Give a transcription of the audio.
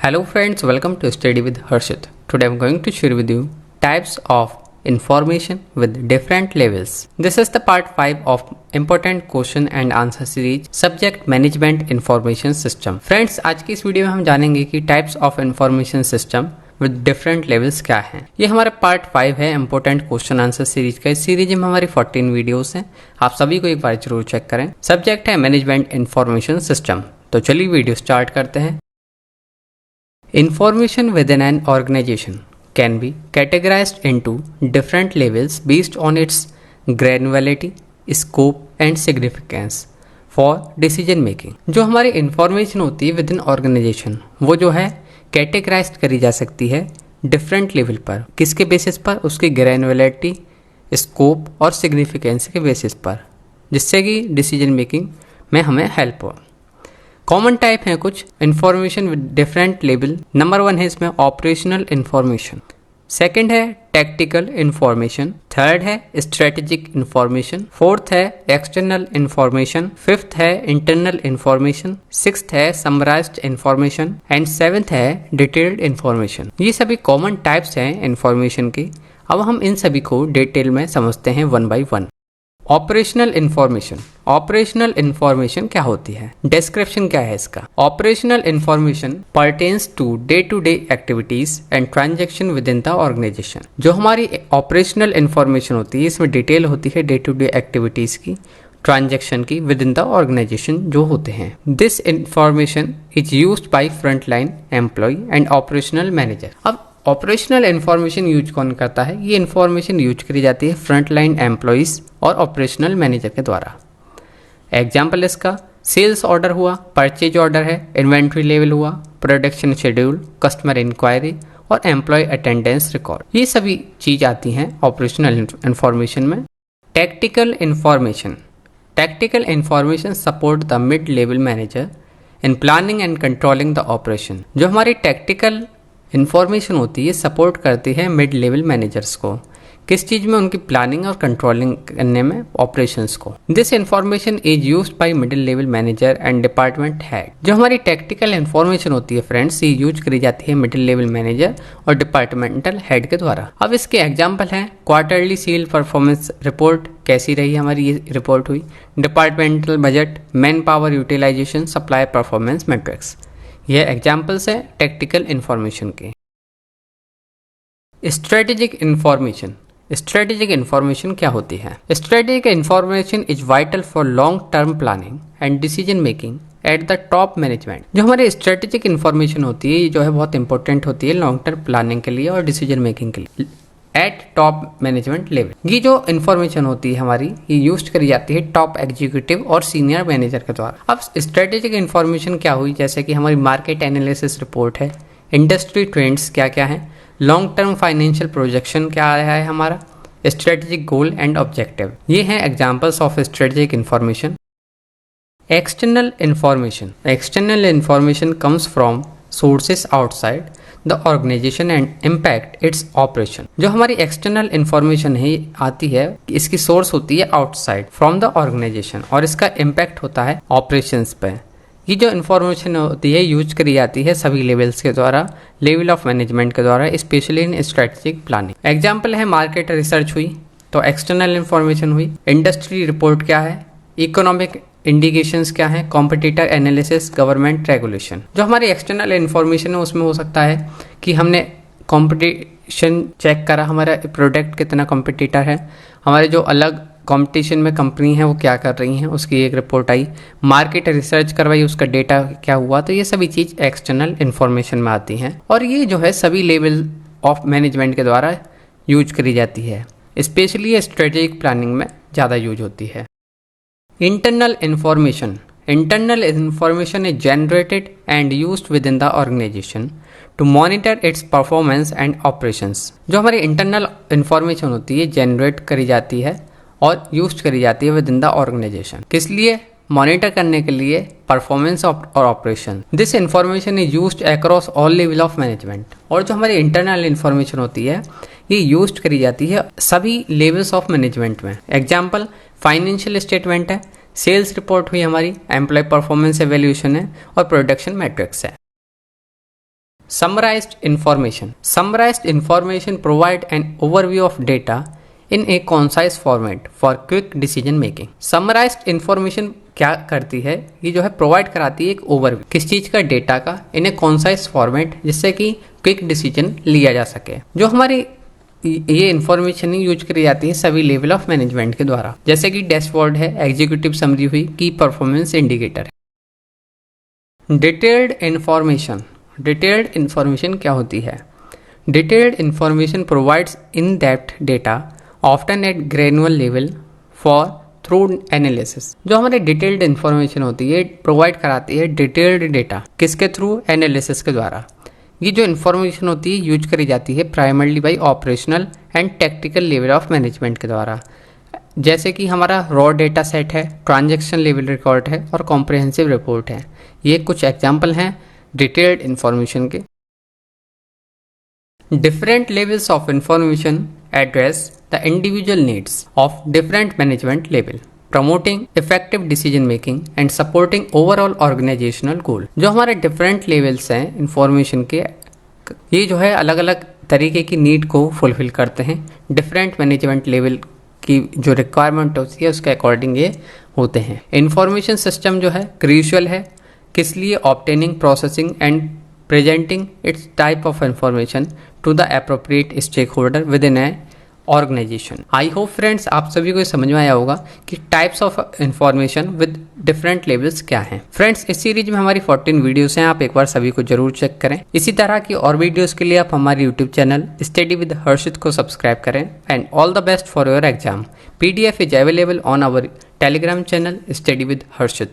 Hello friends, welcome to Study with Harshit. Today I am going to share with you types of information with different levels. This is the part 5 of important question and answer series Subject Management Information System. Friends, आज की इस video में हम जानेंगे कि types of information system with different levels क्या हैं। ये हमारा पार्ट 5 है इम्पोर्टेंट क्वेश्चन आंसर सीरीज का। इस सीरीज में हमारी 14 वीडियोस हैं, आप सभी को एक बार जरूर चेक करें। सब्जेक्ट है मैनेजमेंट इंफॉर्मेशन सिस्टम। तो चलिए वीडियो स्टार्ट करते हैं। Information within an organization can be categorized into different levels based on its granularity, scope and significance for decision making. जो हमारी इंफॉर्मेशन होती है विद इन ऑर्गेनाइजेशन वो जो है कैटेगराइज करी जा सकती है डिफरेंट लेवल पर। किसके बेसिस पर? उसकी ग्रैनुलरिटी, स्कोप और सिग्निफिकेंस के बेसिस पर, जिससे कि डिसीजन मेकिंग में हमें हेल्प हो। कॉमन टाइप है कुछ information with different level. Number 1 है इसमें ऑपरेशनल इंफॉर्मेशन, सेकंड है टैक्टिकल इंफॉर्मेशन, थर्ड है स्ट्रेटेजिक इंफॉर्मेशन, फोर्थ है एक्सटर्नल इंफॉर्मेशन, फिफ्थ है इंटरनल इंफॉर्मेशन, सिक्स्थ है समराइज्ड इंफॉर्मेशन एंड सेवेंथ है डिटेल्ड इंफॉर्मेशन। ये सभी कॉमन टाइप्स हैं इंफॉर्मेशन के। अब हम इन सभी को डिटेल में समझते हैं one by one. Operational information. Operational information क्या होती है? डिस्क्रिप्शन क्या है इसका? Operational information pertains to day activities and transaction within the organization. जो हमारी ऑपरेशनल इंफॉर्मेशन होती है इसमें डिटेल होती है डे टू डे एक्टिविटीज की, ट्रांजैक्शन की विद इन द ऑर्गेनाइजेशन जो होते हैं। This information is used by front line employee and operational manager. अब ऑपरेशनल इंफॉर्मेशन यूज कौन करता है? ये इंफॉर्मेशन यूज करी जाती है फ्रंट लाइन एम्प्लॉइज और ऑपरेशनल मैनेजर के द्वारा। एग्जाम्पल इसका सेल्स ऑर्डर हुआ, परचेज ऑर्डर है, इन्वेंट्री लेवल हुआ, प्रोडक्शन शेड्यूल, कस्टमर इंक्वायरी और एम्प्लॉय अटेंडेंस रिकॉर्ड। ये सभी चीज आती हैं ऑपरेशनल इंफॉर्मेशन में। Tactical information. Tactical information support the mid level manager in planning and controlling the operation. जो हमारी टैक्टिकल इंफॉर्मेशन होती है सपोर्ट करती है मिड लेवल मैनेजर्स को, किस चीज में? उनकी प्लानिंग और कंट्रोलिंग करने में ऑपरेशंस को। This information is used bye middle level manager and department head. जो हमारी टेक्निकल इंफॉर्मेशन होती है फ्रेंड्स, ये यूज करी जाती है मिडिल लेवल मैनेजर और डिपार्टमेंटल हेड के द्वारा। अब इसके एग्जाम्पल हैं क्वार्टरली सेल परफॉर्मेंस रिपोर्ट, कैसी रही हमारी ये रिपोर्ट हुई, departmental budget, manpower utilization, supply performance matrix. यह एग्जाम्पल्स है टेक्निकल इंफॉर्मेशन के। Strategic information. स्ट्रेटेजिक इंफॉर्मेशन क्या होती है? Strategic information is vital for long term planning and decision making at the top management. जो हमारी strategic information होती है ये जो है बहुत इंपॉर्टेंट होती है लॉन्ग टर्म प्लानिंग के लिए और डिसीजन मेकिंग के लिए एट टॉप मैनेजमेंट लेवल। ये जो इंफॉर्मेशन होती है हमारी ये यूज करी जाती है टॉप एग्जीक्यूटिव और सीनियर मैनेजर के द्वारा। अब स्ट्रेटेजिक इंफॉर्मेशन क्या हुई? जैसे कि हमारी मार्केट एनालिसिस रिपोर्ट है, इंडस्ट्री ट्रेंड्स क्या क्या है, लॉन्ग टर्म फाइनेंशियल प्रोजेक्शन क्या आया है हमारा, स्ट्रेटेजिक गोल एंड ऑब्जेक्टिव। ये हैं examples of strategic information. External information. External information comes from sources outside the organization and impact its operation. जो हमारी एक्सटर्नल इंफॉर्मेशन है आती है, इसकी सोर्स होती है आउटसाइड फ्रॉम द ऑर्गेनाइजेशन और इसका इम्पैक्ट होता है ऑपरेशंस पे। ये जो इन्फॉर्मेशन होती है यूज करी जाती है सभी लेवल्स के द्वारा, लेवल ऑफ मैनेजमेंट के द्वारा, specially in strategic planning. Example है मार्केट रिसर्च हुई तो एक्सटर्नल इंफॉर्मेशन हुई, इंडस्ट्री रिपोर्ट क्या है, इकोनॉमिक इंडिकेशंस क्या है, कॉम्पिटिटर एनालिसिस, गवर्नमेंट रेगुलेशन। जो हमारी एक्सटर्नल इंफॉर्मेशन है उसमें हो सकता है कि हमने कॉम्पिटिशन चेक करा, हमारा प्रोडक्ट कितना कॉम्पिटिटर है, हमारे जो अलग कंपटीशन में कंपनी है वो क्या कर रही हैं उसकी एक रिपोर्ट आई, मार्केट रिसर्च करवाई उसका डेटा क्या हुआ। तो ये सभी चीज़ एक्सटर्नल इंफॉर्मेशन में आती हैं और ये जो है सभी लेवल ऑफ मैनेजमेंट के द्वारा यूज करी जाती है, स्पेशली स्ट्रेटेजिक प्लानिंग में ज़्यादा यूज होती है। Internal information. Internal information is generated and used within the organization to monitor its performance and operations. जो हमारी इंटरनल इंफॉर्मेशन होती है जनरेट करी जाती है और यूज करी जाती है विद इन द ऑर्गेनाइजेशन, किस लिए? मॉनिटर करने के लिए परफॉर्मेंस और operation. This information is used across all level of management. और जो हमारी इंटरनल इंफॉर्मेशन होती है ये यूज करी जाती है सभी लेवल्स ऑफ मैनेजमेंट में। एग्जाम्पल फाइनेंशियल स्टेटमेंट है, सेल्स रिपोर्ट हुई हमारी, एम्प्लॉय परफॉर्मेंस एवेल्यूशन है और प्रोडक्शन मैट्रिक्स है। Summarized information. Summarized information provide an overview of data in a concise format for quick decision making. Summarized information क्या करती है, ये जो है प्रोवाइड कराती है एक ओवरव्यू किस चीज का, डेटा का, इन ए कॉन्साइज फॉर्मेट, जिससे कि क्विक डिसीजन लिया जा सके। जो हमारी ये इंफॉर्मेशन यूज करी जाती है सभी लेवल ऑफ मैनेजमेंट के द्वारा, जैसे कि डैशबोर्ड है, एग्जीक्यूटिव समरी हुई, की परफॉर्मेंस इंडिकेटर है। Detailed information. डिटेल्ड इंफॉर्मेशन क्या होती है? Detailed information provides in depth data often at granular level for through analysis. जो हमारे डिटेल्ड इंफॉर्मेशन होती है प्रोवाइड कराती है डिटेल्ड डेटा, किसके थ्रू? एनालिसिस के द्वारा। ये जो इन्फॉर्मेशन होती है यूज करी जाती है primarily by operational and technical level of management के द्वारा, जैसे कि हमारा रॉ डेटा सेट है, ट्रांजैक्शन लेवल रिकॉर्ड है और कॉम्प्रिहेंसिव रिपोर्ट है। ये कुछ एग्जाम्पल हैं डिटेल्ड इंफॉर्मेशन के। Different levels of information address the individual needs of different management level, promoting effective decision making and supporting overall organizational goal. जो हमारे डिफरेंट लेवल्स हैं इंफॉर्मेशन के, ये जो है अलग अलग तरीके की नीड को फुलफिल करते हैं। डिफरेंट मैनेजमेंट लेवल की जो रिक्वायरमेंट होती है उसके अकॉर्डिंग ये होते हैं। इंफॉर्मेशन सिस्टम जो है क्रूशियल है, किस लिए? Obtaining, processing and presenting its type of information to the appropriate stakeholder within a organization. I hope friends आप सभी को समझ में आया होगा कि types of information with different levels क्या हैं। फ्रेंड्स इस सीरीज में हमारी 14 वीडियोस हैं, आप एक बार सभी को जरूर चेक करें। इसी तरह की और वीडियोस के लिए आप हमारे YouTube channel study with Harshit को सब्सक्राइब करें। And all the best for your exam. PDF is available on our Telegram channel study with Harshit.